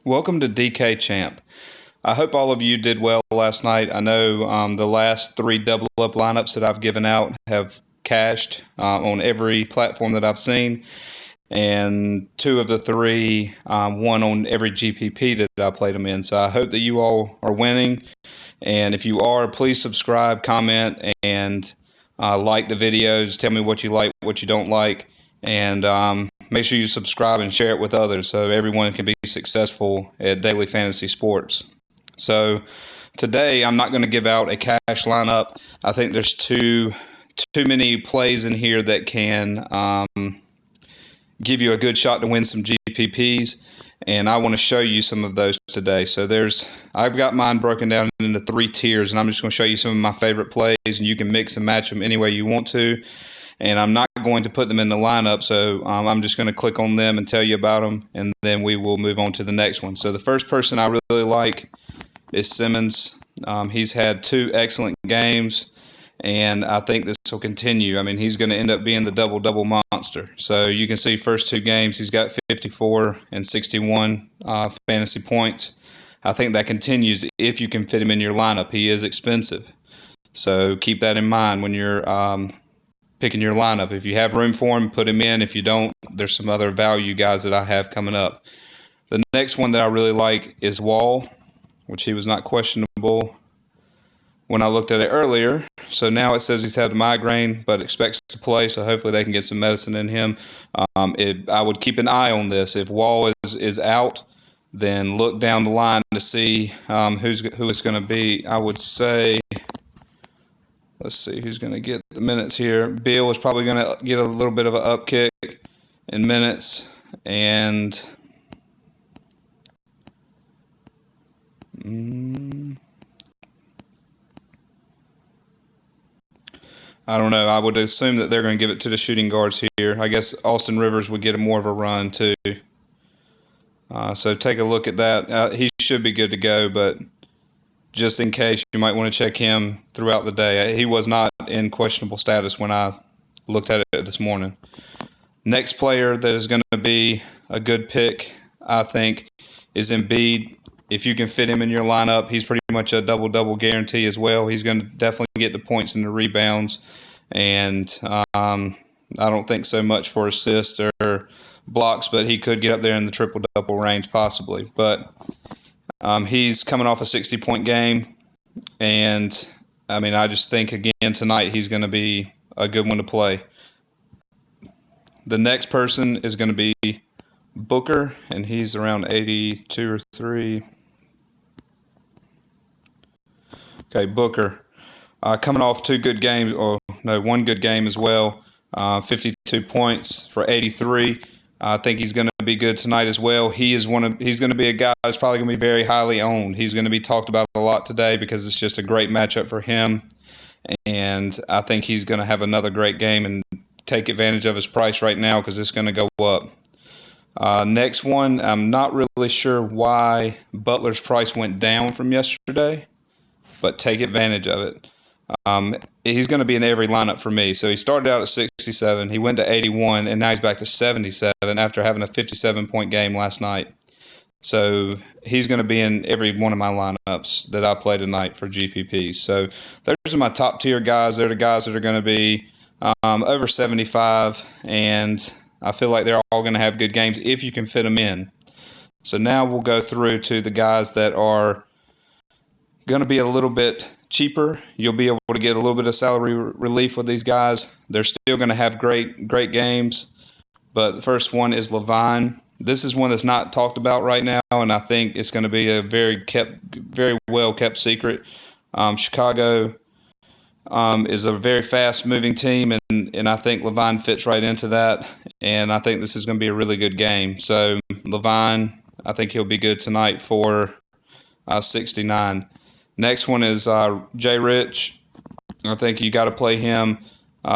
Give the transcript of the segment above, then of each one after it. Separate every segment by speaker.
Speaker 1: Welcome to DK Champ. I hope all of you did well last night. I know the last 3 double up lineups that I've given out have cashed on every platform that I've seen, and 2 of the 3 won on every GPP that I played them in. So I hope that you all are winning, and if you are, please subscribe, comment, and like the videos. Tell me what you like, what you don't like, and make sure you subscribe and share it with others so everyone can be successful at daily fantasy sports. So today I'm not going to give out a cash lineup. I think there's too many plays in here that can give you a good shot to win some GPPs, and I want to show you some of those today. So I've got mine broken down into 3 tiers, and I'm just going to show you some of my favorite plays, and you can mix and match them any way you want to. And I'm not going to put them in the lineup, so I'm just going to click on them and tell you about them, and then we will move on to the next one. So the first person I really like is Simmons. He's had 2 excellent games, and I think this will continue. I mean, he's going to end up being the double-double monster. So you can see first 2 games, he's got 54 and 61 fantasy points. I think that continues if you can fit him in your lineup. He is expensive, so keep that in mind when you're picking your lineup. If you have room for him, put him in. If you don't, there's some other value guys that I have coming up. The next one that I really like is Wall, which he was not questionable when I looked at it earlier. So now it says he's had a migraine but expects to play, so hopefully they can get some medicine in him. I would keep an eye on this. If Wall is out, then look down the line to see who it's going to be. I would say, let's see who's going to get the minutes here. Bill is probably going to get a little bit of an upkick in minutes, and I don't know. I would assume that they're going to give it to the shooting guards here. I guess Austin Rivers would get more of a run too. So take a look at that. He should be good to go, but just in case, you might want to check him throughout the day. He was not in questionable status when I looked at it this morning. Next player that is going to be a good pick, I think, is Embiid. If you can fit him in your lineup, he's pretty much a double-double guarantee as well. He's going to definitely get the points and the rebounds, and I don't think so much for assists or blocks, but he could get up there in the triple-double range possibly. But he's coming off a 60-point game, and I mean, I just think again tonight he's going to be a good one to play. The next person is going to be Booker, and he's around 82 or 3. Okay, Booker, coming off 2 good games, or no, 1 good game as well. 52 points for 83. I think he's going to be good tonight as well. He's going to be a guy that's probably going to be very highly owned. He's going to be talked about a lot today because it's just a great matchup for him, and I think he's going to have another great game and take advantage of his price right now because it's going to go up. Next one, I'm not really sure why Butler's price went down from yesterday, but take advantage of it. He's going to be in every lineup for me. So he started out at 67, he went to 81, and now he's back to 77 after having a 57-point game last night. So he's going to be in every one of my lineups that I play tonight for GPP. So those are my top tier guys. They're the guys that are going to be over 75, and I feel like they're all going to have good games if you can fit them in. So now we'll go through to the guys that are going to be a little bit cheaper. You'll be able to get a little bit of salary relief with these guys. They're still going to have great games. But the first one is Levine. This is one that's not talked about right now, and I think it's going to be a very well kept secret. Chicago is a very fast-moving team, and I think Levine fits right into that, and I think this is going to be a really good game. So Levine, I think he'll be good tonight for 69. Next one is Jay Rich. I think you got to play him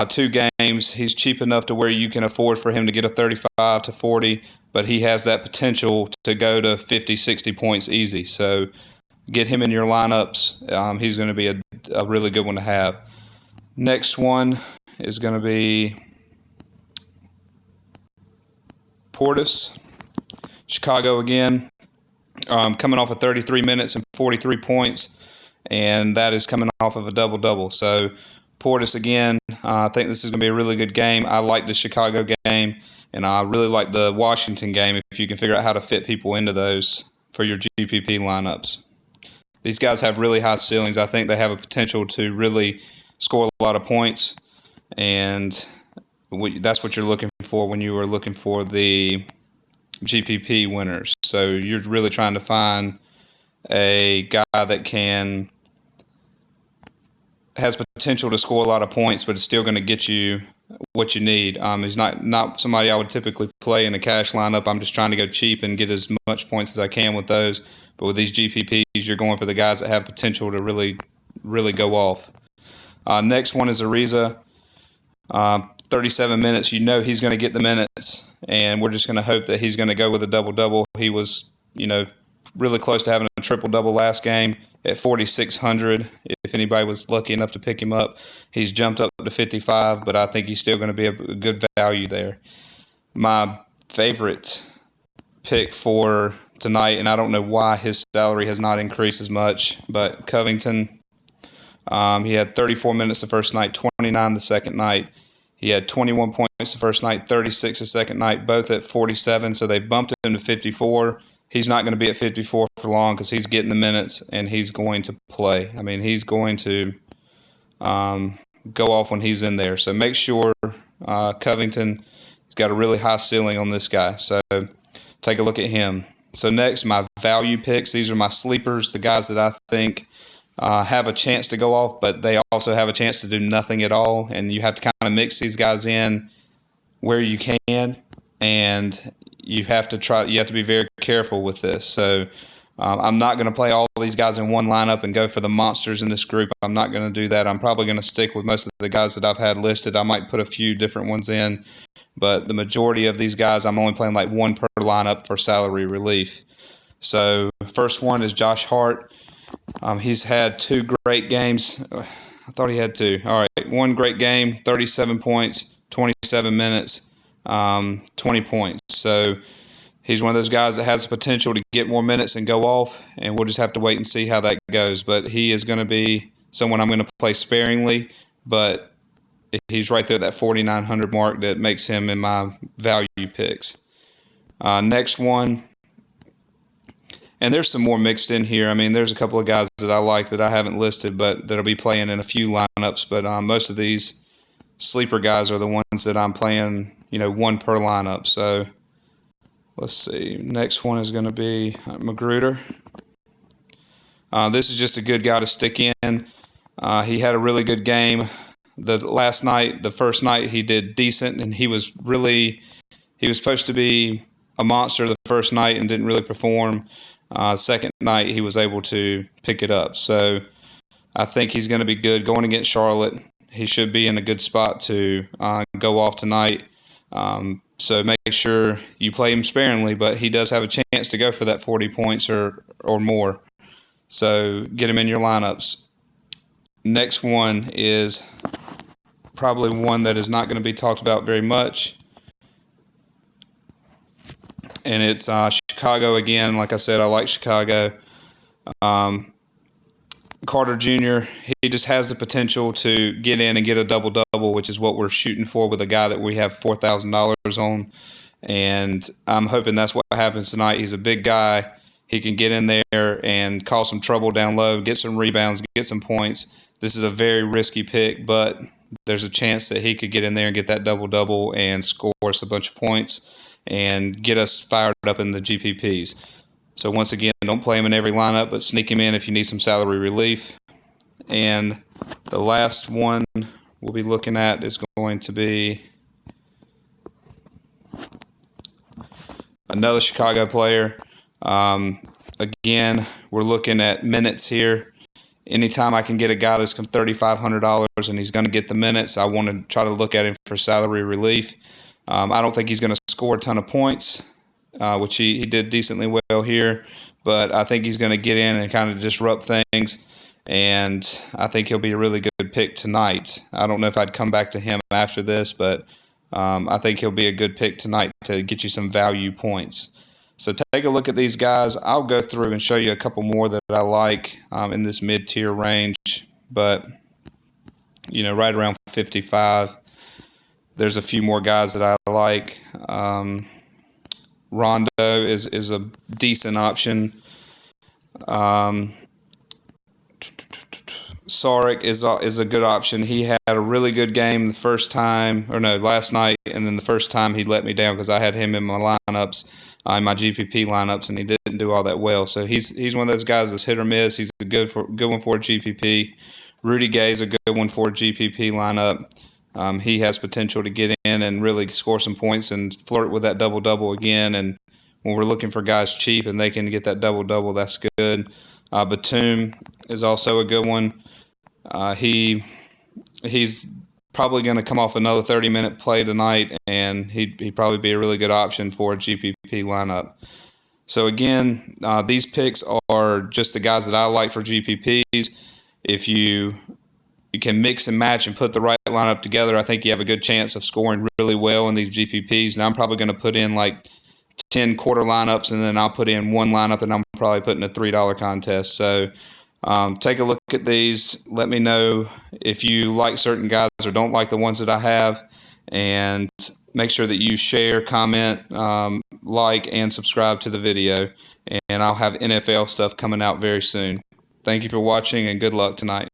Speaker 1: 2 games. He's cheap enough to where you can afford for him to get a 35 to 40, but he has that potential to go to 50, 60 points easy. So get him in your lineups. He's going to be a really good one to have. Next one is going to be Portis, Chicago again. coming off of 33 minutes and 43 points, and that is coming off of a double-double. So Portis again, I think this is going to be a really good game. I like the Chicago game, and I really like the Washington game if you can figure out how to fit people into those for your GPP lineups. These guys have really high ceilings. I think they have a potential to really score a lot of points, and that's what you're looking for when you are looking for the GPP winners. So you're really trying to find a guy that has potential to score a lot of points, but is still going to get you what you need. He's not somebody I would typically play in a cash lineup. I'm just trying to go cheap and get as much points as I can with those. But with these GPPs, you're going for the guys that have potential to really, really go off. Next one is Ariza. 37 minutes. You know he's going to get the minutes, and we're just going to hope that he's going to go with a double-double. He was, really close to having a triple-double last game at 4,600. If anybody was lucky enough to pick him up, he's jumped up to 55, but I think he's still going to be a good value there. My favorite pick for tonight, and I don't know why his salary has not increased as much, but Covington, he had 34 minutes the first night, 29 the second night. He had 21 points the first night, 36 the second night, both at 47, so they bumped him to 54. He's not going to be at 54 for long because he's getting the minutes and he's going to play. I mean, he's going to go off when he's in there. So make sure Covington has got a really high ceiling on this guy. So take a look at him. So next, my value picks. These are my sleepers, the guys that I think have a chance to go off, but they also have a chance to do nothing at all. And you have to kind of mix these guys in where you can, and you have to be very careful with this. So I'm not going to play all these guys in one lineup and go for the monsters in this group. I'm not going to do that. I'm probably going to stick with most of the guys that I've had listed. I might put a few different ones in, but the majority of these guys, I'm only playing like one per lineup for salary relief. So first one is Josh Hart. He's had two great games. I thought he had two. All right, one great game, 37 points, 27 minutes, 20 points. So he's one of those guys that has the potential to get more minutes and go off, and we'll just have to wait and see how that goes. But he is going to be someone I'm going to play sparingly, but he's right there at that 4,900 mark that makes him in my value picks. Next one. And there's some more mixed in here. I mean, there's a couple of guys that I like that I haven't listed, but that'll be playing in a few lineups. But most of these sleeper guys are the ones that I'm playing, one per lineup. So let's see. Next one is going to be Magruder. This is just a good guy to stick in. He had a really good game. The first night, he did decent, and he was supposed to be a monster the first night and didn't really perform. Second night, he was able to pick it up. So I think he's going to be good going against Charlotte. He should be in a good spot to go off tonight. So make sure you play him sparingly, but he does have a chance to go for that 40 points or more. So get him in your lineups. Next one is probably one that is not going to be talked about very much. And it's Chicago again. Like I said, I like Chicago. Carter Jr., he just has the potential to get in and get a double-double, which is what we're shooting for with a guy that we have $4,000 on. And I'm hoping that's what happens tonight. He's a big guy. He can get in there and cause some trouble down low, get some rebounds, get some points. This is a very risky pick, but there's a chance that he could get in there and get that double-double and score us a bunch of points and get us fired up in the GPPs. So once again, don't play him in every lineup, but sneak him in if you need some salary relief. And the last one we'll be looking at is going to be another Chicago player. Again, we're looking at minutes here. Anytime I can get a guy that's $3,500 and he's going to get the minutes, I want to try to look at him for salary relief. I don't think he's going to score a ton of points, which he did decently well here, but I think he's going to get in and kind of disrupt things, and I think he'll be a really good pick tonight. I don't know if I'd come back to him after this, but I think he'll be a good pick tonight to get you some value points. So take a look at these guys. I'll go through and show you a couple more that I like in this mid-tier range, but right around 55. There's a few more guys that I like. Rondo is a decent option. Saric is a good option. He had a really good game the first time, or no, last night, and then the first time he let me down because I had him in my lineups, in my GPP lineups, and he didn't do all that well. So he's one of those guys that's hit or miss. He's a good one for a GPP. Rudy Gay is a good one for a GPP lineup. He has potential to get in and really score some points and flirt with that double-double again. And when we're looking for guys cheap and they can get that double-double, that's good. Batum is also a good one. He's probably going to come off another 30-minute play tonight, and he'd probably be a really good option for a GPP lineup. So again, these picks are just the guys that I like for GPPs. If you can mix and match and put the right lineup together, I think you have a good chance of scoring really well in these GPPs. And I'm probably going to put in like 10 quarter lineups, and then I'll put in one lineup, and I'm probably putting a $3 contest. So take a look at these. Let me know if you like certain guys or don't like the ones that I have, and make sure that you share, comment, like, and subscribe to the video. And I'll have NFL stuff coming out very soon. Thank you for watching, and good luck tonight.